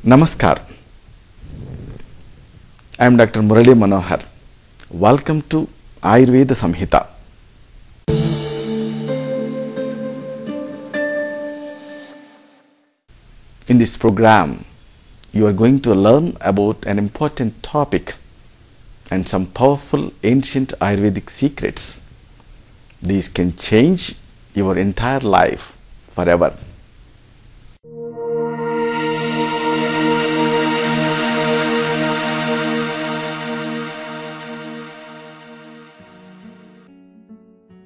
Namaskar. I am Dr. Murali Manohar. Welcome to Ayurveda Samhita. In this program, you are going to learn about an important topic and some powerful ancient Ayurvedic secrets. These can change your entire life forever.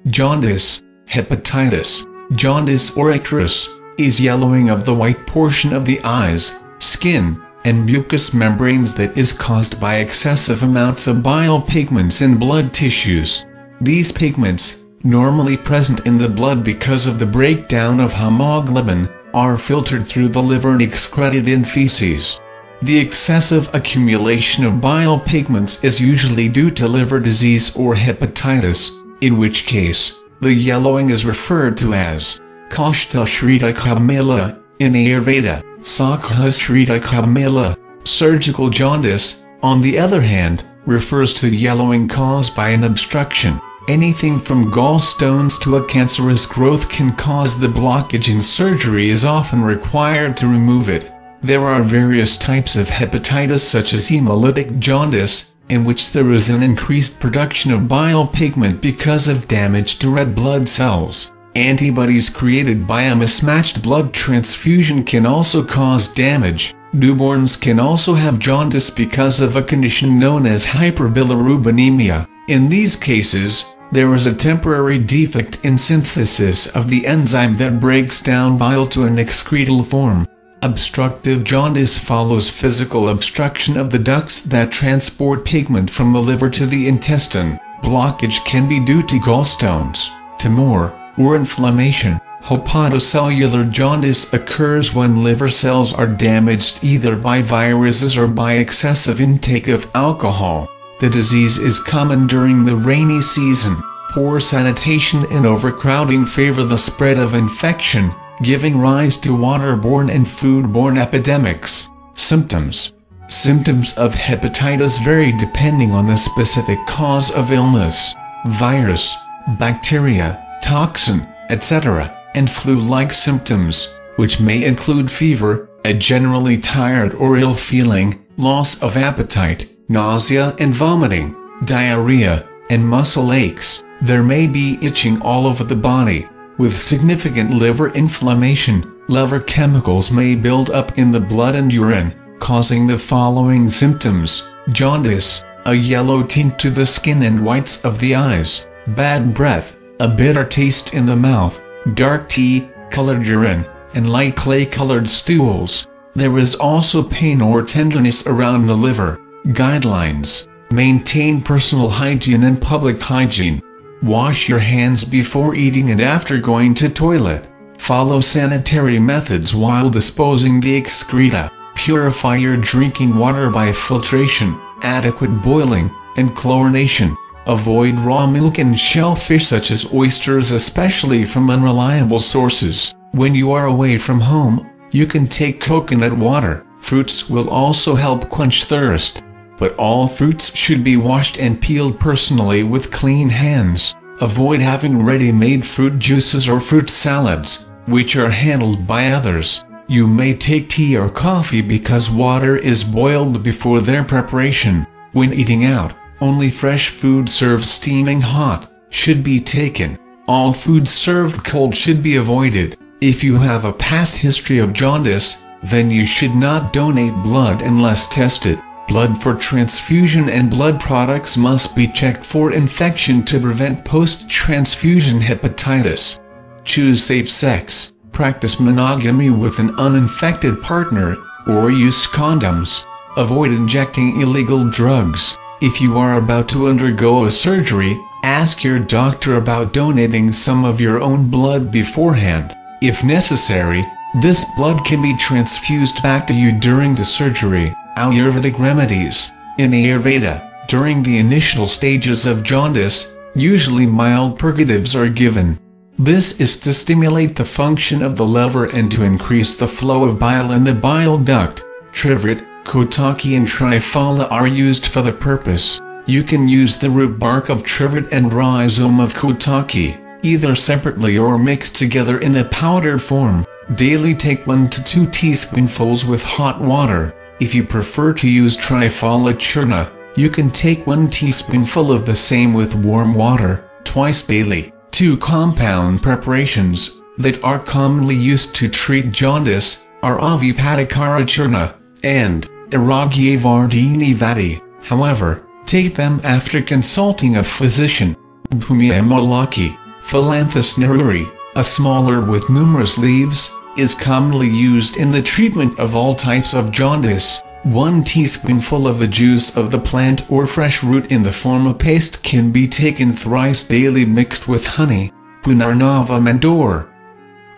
Jaundice, hepatitis, jaundice or icterus, is yellowing of the white portion of the eyes, skin, and mucous membranes that is caused by excessive amounts of bile pigments in blood tissues. These pigments, normally present in the blood because of the breakdown of hemoglobin, are filtered through the liver and excreted in feces. The excessive accumulation of bile pigments is usually due to liver disease or hepatitis, in which case, the yellowing is referred to as Ayurvedalaya in Ayurveda, Ayurvedalaya. Surgical jaundice, on the other hand, refers to yellowing caused by an obstruction. Anything from gallstones to a cancerous growth can cause the blockage, and surgery is often required to remove it. There are various types of hepatitis such as hemolytic jaundice, in which there is an increased production of bile pigment because of damage to red blood cells. Antibodies created by a mismatched blood transfusion can also cause damage. Newborns can also have jaundice because of a condition known as hyperbilirubinemia. In these cases, there is a temporary defect in synthesis of the enzyme that breaks down bile to an excretal form. Obstructive jaundice follows physical obstruction of the ducts that transport pigment from the liver to the intestine. Blockage can be due to gallstones, tumor, or inflammation. Hepatocellular jaundice occurs when liver cells are damaged either by viruses or by excessive intake of alcohol. The disease is common during the rainy season. Poor sanitation and overcrowding favor the spread of infection, giving rise to waterborne and foodborne epidemics. Symptoms. Symptoms of hepatitis vary depending on the specific cause of illness, virus, bacteria, toxin, etc., and flu-like symptoms, which may include fever, a generally tired or ill feeling, loss of appetite, nausea and vomiting, diarrhea, and muscle aches. There may be itching all over the body. With significant liver inflammation, liver chemicals may build up in the blood and urine, causing the following symptoms: jaundice, a yellow tint to the skin and whites of the eyes, bad breath, a bitter taste in the mouth, dark tea-colored urine, and light clay-colored stools. There is also pain or tenderness around the liver. Guidelines: maintain personal hygiene and public hygiene. Wash your hands before eating and after going to toilet. Follow sanitary methods while disposing the excreta. Purify your drinking water by filtration, adequate boiling, and chlorination. Avoid raw milk and shellfish such as oysters, especially from unreliable sources. When you are away from home, you can take coconut water. Fruits will also help quench thirst. But all fruits should be washed and peeled personally with clean hands. Avoid having ready-made fruit juices or fruit salads, which are handled by others. You may take tea or coffee because water is boiled before their preparation. When eating out, only fresh food served steaming hot should be taken. All food served cold should be avoided. If you have a past history of jaundice, then you should not donate blood unless tested. Blood for transfusion and blood products must be checked for infection to prevent post-transfusion hepatitis. Choose safe sex, practice monogamy with an uninfected partner, or use condoms. Avoid injecting illegal drugs. If you are about to undergo a surgery, ask your doctor about donating some of your own blood beforehand. If necessary, this blood can be transfused back to you during the surgery. Ayurvedic Remedies. In Ayurveda, during the initial stages of jaundice, usually mild purgatives are given. This is to stimulate the function of the liver and to increase the flow of bile in the bile duct. Trivet, Kotaki and Triphala are used for the purpose. You can use the root bark of trivet and rhizome of Kotaki, either separately or mixed together in a powder form. Daily take 1 to 2 teaspoonfuls with hot water. If you prefer to use Triphala Churna, you can take 1 teaspoonful of the same with warm water, twice daily. 2 compound preparations that are commonly used to treat jaundice are Avipatakara Churna and Aragyavardhini Vati. However, take them after consulting a physician. Bhumyamalaki, Philanthus neruri, a smaller with numerous leaves, is commonly used in the treatment of all types of jaundice. 1 teaspoonful of the juice of the plant or fresh root in the form of paste can be taken thrice daily mixed with honey. Punarnava Mandor.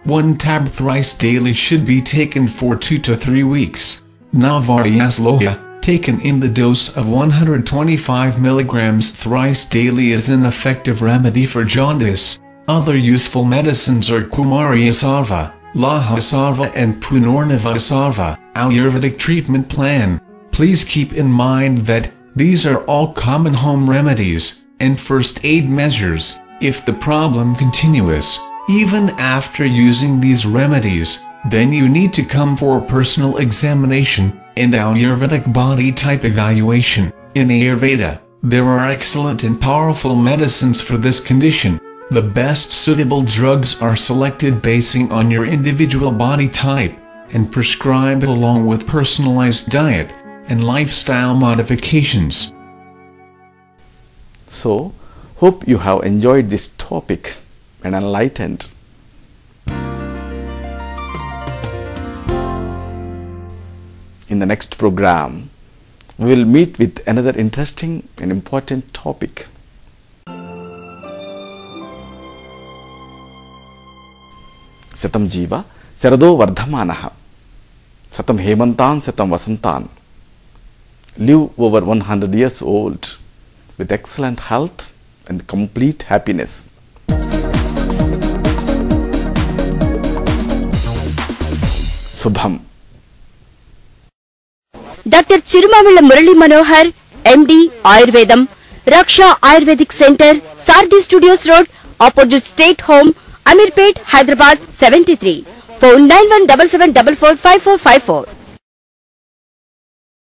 1 tab thrice daily should be taken for 2 to 3 weeks. Navaryasloya, taken in the dose of 125 mg thrice daily, is an effective remedy for jaundice. Other useful medicines are Kumariyasava, Lahasava and Punornavasava. Ayurvedic treatment plan. Please keep in mind that these are all common home remedies and first aid measures. If the problem continues, even after using these remedies, then you need to come for personal examination and Ayurvedic body type evaluation. In Ayurveda, there are excellent and powerful medicines for this condition. The best suitable drugs are selected basing on your individual body type and prescribed along with personalized diet and lifestyle modifications. So, hope you have enjoyed this topic and enlightened. In the next program, we will meet with another interesting and important topic. Satam Jiva, Sarado Vardhamanaha. Satam Hemantan, Satam Vasantan. Live over 100 years old with excellent health and complete happiness. Subham. Dr. Chirumamilla Murali Manohar, MD, Ayurvedam, Raksha Ayurvedic Center, Sardi Studios Road, opposite State Home, Amirpet, Hyderabad 73. Phone 9177445454.